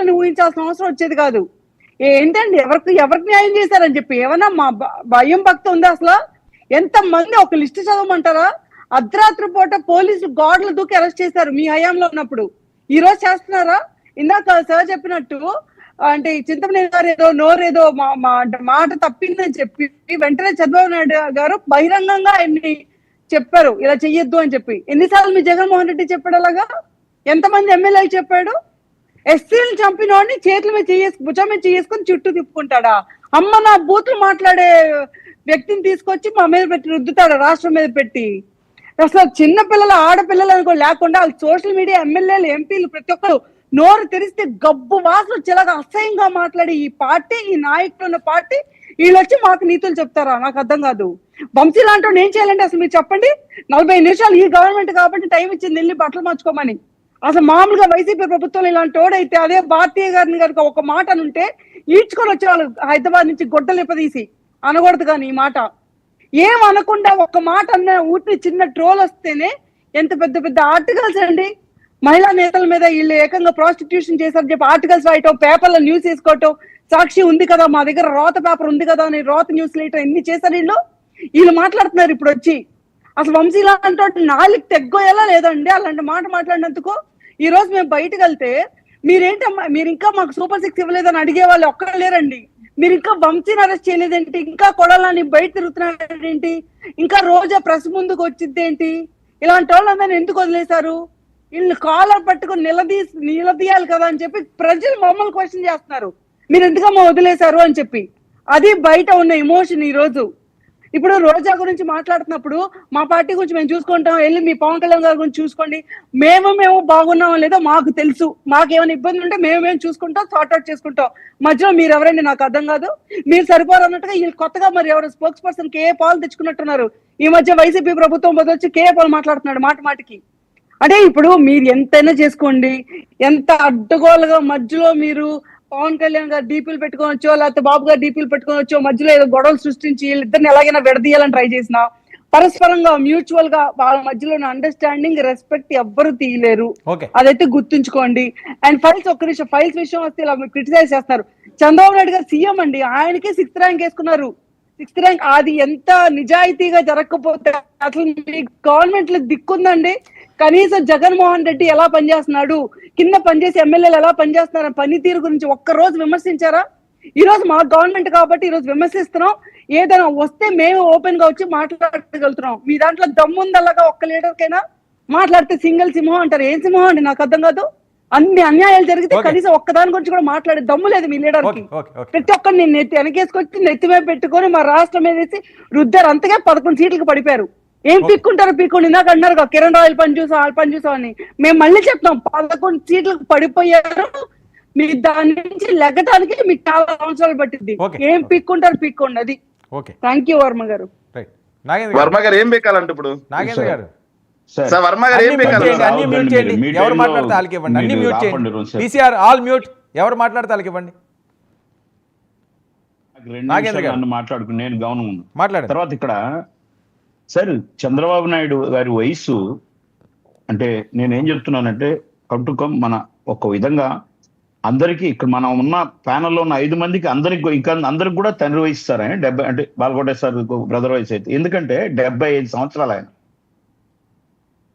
పోస్టులను ఊహించాల్సిన అవసరం వచ్చేది కాదు. ఏంటండి ఎవరికి న్యాయం చేశారని చెప్పి ఏమన్నా మా భయం భక్తి ఉందా అసలు? ఎంత మంది ఒక లిస్ట్ చదవమంటారా? అర్ధరాత్రి పూట పోలీసులు గోడలు దూకి అరెస్ట్ చేశారు మీ హయాంలో ఉన్నప్పుడు. ఈ రోజు చేస్తున్నారా? ఇందాక సార్ చెప్పినట్టు అంటే చింతమనేని గారు ఏదో నోరేదో మాట తప్పిందని చెప్పి వెంటనే చంద్రబాబు నాయుడు గారు బహిరంగంగా ఆయన్ని చెప్పారు ఇలా చెయ్యొద్దు అని చెప్పి. ఎన్నిసార్లు మీ జగన్మోహన్ రెడ్డి చెప్పాడు అలాగా? ఎంతమంది ఎమ్మెల్యేలు చెప్పాడు? ఎస్సీలు చంపిన వాడిని చేతుల మీద భుజం మీద చేసుకొని చుట్టూ తిప్పుకుంటాడా? అమ్మ నా బూతులు మాట్లాడే వ్యక్తిని తీసుకొచ్చి మా మీద పెట్టి రుద్దుతాడు, రాష్ట్రం మీద పెట్టి. అసలు చిన్న పిల్లలు ఆడపిల్లలు అనుకో లేకుండా వాళ్ళు సోషల్ మీడియా ఎమ్మెల్యేలు ఎంపీలు ప్రతి ఒక్కరు నోరు తెరిస్తే గబ్బు వాసన వచ్చేలాగా అసహ్యంగా మాట్లాడి ఈ పార్టీ, ఈ నాయకులు ఉన్న పార్టీ వీళ్ళు వచ్చి మాకు నీతులు చెప్తారా? నాకు అర్థం కాదు. వంశీ లాంటి ఏం చేయాలంటే అసలు మీరు చెప్పండి. 45 నిమిషాలు ఈ గవర్నమెంట్ కాబట్టి టైం ఇచ్చింది వెళ్ళి బట్టలు మార్చుకోమని. అసలు మామూలుగా వైసీపీ ప్రభుత్వం ఇలాంటి తోడైతే అదే భారతీయ గారిని కనుక ఒక మాట అనుంటే ఈడ్చుకొని వచ్చే వాళ్ళు హైదరాబాద్ నుంచి గొడ్డలు ఇప్పదీసి అనకూడదు. కానీ ఈ మాట ఏం అనకుండా ఒక మాట అన్న ఊటి చిన్న ట్రోల్ వస్తేనే ఎంత పెద్ద పెద్ద ఆర్టికల్స్ అండి. మహిళా నేతల మీద వీళ్ళు ఏకంగా ప్రాస్టిట్యూషన్ చేశారని చెప్పి ఆర్టికల్స్ రాయటం, పేపర్లో న్యూస్ వేసుకోవటం, సాక్షి ఉంది కదా మా దగ్గర రోత పేపర్ ఉంది కదా అని రోత న్యూస్ లేయటం, ఎన్ని చేశారు వీళ్ళు మాట్లాడుతున్నారు ఇప్పుడు వచ్చి. అసలు వంశీ లాంటి నాలుగు తెగ్గోయేలా లేదండి అలాంటి మాట మాట్లాడినందుకు. ఈ రోజు మేము బయటకు వెళ్తే మీరేంటమ్మా మీరు ఇంకా మాకు సూపర్ 6 ఇవ్వలేదని అడిగే వాళ్ళు ఒక్కరు లేరండి. మీరు ఇంకా వంశీని అరెస్ట్ చేయలేదేంటి? ఇంకా కొడాలని బయట తిరుగుతున్నారేంటి? ఇంకా రోజా ప్రెస్ ముందుకు వచ్చింది ఏంటి? ఇలాంటి వాళ్ళందరినీ ఎందుకు వదిలేశారు? వీళ్ళు కాలర్ పట్టుకుని నిలదీయాలి కదా అని చెప్పి ప్రజలు మమ్మల్ని క్వశ్చన్ చేస్తున్నారు, మీరు ఎందుకమ్మా వదిలేశారు అని చెప్పి. అది బయట ఉన్న ఎమోషన్. ఈ రోజు ఇప్పుడు రోజా గురించి మాట్లాడుతున్నప్పుడు మా పార్టీ గురించి మేము చూసుకుంటాం, వెళ్ళి మీ పవన్ కళ్యాణ్ గారి గురించి చూసుకోండి, మేము బాగున్నామో లేదో మాకు తెలుసు, మాకేమైనా ఇబ్బంది ఉంటే మేము చూసుకుంటాం, సార్ట్అవుట్ చేసుకుంటాం. మధ్యలో మీరు ఎవరైనా నాకు అర్థం కాదు, మీరు సరిపోరు అన్నట్టుగా వీళ్ళు కొత్తగా మరి ఎవరు స్పోక్స్ పర్సన్ కేఏ పాల్ తెచ్చుకున్నట్టున్నారు. ఈ మధ్య వైసీపీ ప్రభుత్వం వచ్చి కేఏ పాల్ మాట్లాడుతున్నాడు మాటికి. అంటే ఇప్పుడు మీరు ఎంతైనా చేసుకోండి, ఎంత అడ్డగోలుగా మధ్యలో మీరు పవన్ కళ్యాణ్ గారు డీపీలు పెట్టుకోవచ్చో లేకపోతే బాబు గారు డీపీలు పెట్టుకోవచ్చో మధ్యలో ఏదో గొడవలు సృష్టించి వీళ్ళిద్దరిని ఎలాగైనా విడదీయాలని ట్రై చేసినా పరస్పరంగా మ్యూచువల్ గా వాళ్ళ మధ్యలో అండర్స్టాండింగ్, రెస్పెక్ట్ ఎవ్వరు తీయలేరు. అదైతే గుర్తుంచుకోండి. అండ్ ఫైల్స్ విషయం వస్తే ఇలా క్రిటిసైజ్ చేస్తారు. చంద్రబాబు నాయుడు గారు సీఎం అండి, ఆయనకే 6th ర్యాంక్ వేసుకున్నారు. 6th ర్యాంక్ అది ఎంత నిజాయితీగా జరగకపోతే అసలు మీ గవర్నమెంట్ లో దిక్కుందండి. కనీసం జగన్మోహన్ రెడ్డి ఎలా పనిచేస్తున్నాడు, కింద పనిచేసే ఎమ్మెల్యేలు ఎలా పనిచేస్తున్నారు, పనితీరు గురించి ఒక్కరోజు విమర్శించారా? ఈ రోజు మా గవర్నమెంట్ కాబట్టి ఈ రోజు విమర్శిస్తున్నాం. ఏదైనా వస్తే మేము ఓపెన్ గా వచ్చి మాట్లాడగలుగుతున్నాం. మీ దాంట్లో దమ్ముందల్లగా ఒక్క లీడర్ కైనా మాట్లాడితే సింగిల్ సింహం అంటారు. ఏం సింహం అండి? నాకు అర్థం కాదు. అన్ని అన్యాయాలు జరిగితే కనీసం ఒక్కదాని గురించి కూడా మాట్లాడే దమ్ము లేదు మీ లీడర్ కి. ప్రతి ఒక్కరిని వెనకేసుకొచ్చి నెత్తి మీద పెట్టుకొని మా రాష్ట్రం మీద వేసి రుద్దారు. అంతగా 11 సీట్లకు పడిపోయారు. ఏం పీక్కుంటారు ఇందాక అన్నారు కిరణ్ రాయల్ పని చూసాం అని. మేము మళ్ళీ చెప్తాం 11 సీట్లకు పడిపోయారు. మీరు దాని నుంచి లెగ్గటానికి మీకు చాలా సంవత్సరాలు పట్టింది. ఏం పీక్కోండి. అది థ్యాంక్ యూ వర్మ గారు. వర్మ గారు ఏం పీకాలంటే ఇప్పుడు నాగేంద్ర గారు వర్మ గారు ఏం అన్ని మ్యూట్ చేయండి. ఎవరు మాట్లాడితే వాళ్ళకి ఇవ్వండి. అన్ని మ్యూట్ చేయండి. PCR all mute. ఎవరు మాట్లాడితే వాళ్ళకి ఇవ్వండి. నాగేంద్ర గారు మాట్లాడుకుని నేను గౌనం మాట్లాడు. తర్వాత ఇక్కడ సార్ చంద్రబాబు నాయుడు గారి వయసు అంటే నేనేం చెప్తున్నానంటే కట్టుకం మన ఒక విధంగా అందరికీ ఇక్కడ మనం ఉన్న ప్యానల్లో ఉన్న 5 మందికి అందరికి కూడా తండ్రి వయసు సార్. ఆయన 70 అంటే బాలకోటేశ్వర బ్రదర్ వయసు అయితే, ఎందుకంటే 75 సంవత్సరాలు ఆయన.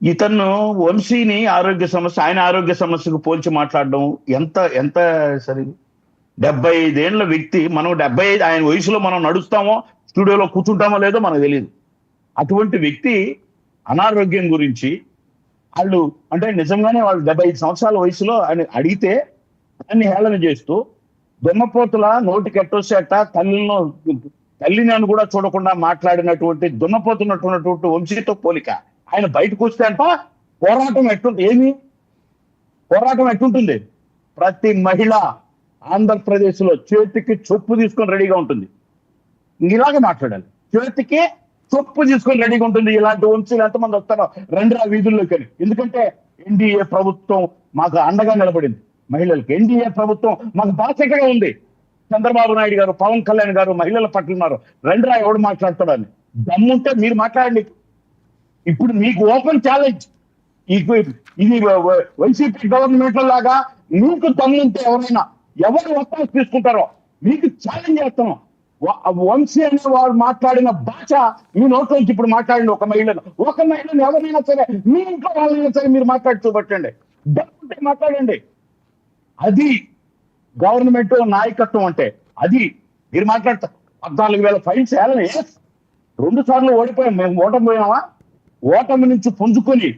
ఇతను వంశీని ఆయన ఆరోగ్య సమస్యకు పోల్చి మాట్లాడడం ఎంత సరే. 75 ఏళ్ల వ్యక్తి, మనం 75 ఆయన వయసులో మనం నడుస్తామో స్టూడియోలో కూర్చుంటామో లేదో మనకు తెలియదు. అటువంటి వ్యక్తి అనారోగ్యం గురించి వాళ్ళు అంటే నిజంగానే వాళ్ళు 75 సంవత్సరాల వయసులో ఆయన అడిగితే దాన్ని హేళన చేస్తూ దున్నపోతుల నోటికి ఎట్టొచ్చేట తల్లిని అని కూడా చూడకుండా మాట్లాడినటువంటి దున్నపోతున్నటువంటి వంశీతో పోలిక. ఆయన బయటకు వస్తే అంట పోరాటం ఎట్టుంటుంది. ప్రతి మహిళ ఆంధ్రప్రదేశ్ లో చేతికి చొప్పు తీసుకొని రెడీగా ఉంటుంది. ఇలాగే మాట్లాడాలి. చేతికి చొప్పు తీసుకొని రెడీగా ఉంటుంది. ఇలాంటి వంశీలు ఎంతమంది వస్తారో రండి ఆ వీధుల్లోకి. ఎందుకంటే ఎన్డీఏ ప్రభుత్వం మాకు అండగా నిలబడింది. మహిళలకు ఎన్డీఏ ప్రభుత్వం మాకు బాధ్యతగా ఉంది. చంద్రబాబు నాయుడు గారు, పవన్ కళ్యాణ్ గారు మహిళల పట్ల ఉన్నారు. రండి రా ఎవడు మాట్లాడతాడని దమ్ముంటే మీరు మాట్లాడండి. ఇప్పుడు మీకు ఓపెన్ ఛాలెంజ్. ఇది వైసీపీ గవర్నమెంట్ లాగా మీకు దమ్ముంటే ఎవరు ఒత్తాసు తీసుకుంటారో మీకు ఛాలెంజ్ చేస్తున్నాం. వంశీ అనే వారు మాట్లాడిన భాష మీ నోట్లోంచి ఇప్పుడు మాట్లాడండి. ఒక మహిళను ఎవరైనా సరే, మీ ఇంట్లో వాళ్ళైనా సరే మీరు మాట్లాడి చూపెట్టండి, దమ్ముంటే మాట్లాడండి. అది గవర్నమెంట్ నాయకత్వం అంటే. అది మీరు మాట్లాడతారు. 14,000 ఫైన్స్ వేయాలని 2 సార్లు ఓడిపోయాం. మేము ఓటమి పోయినామా? ఓటమి నుంచి పుంజుకొని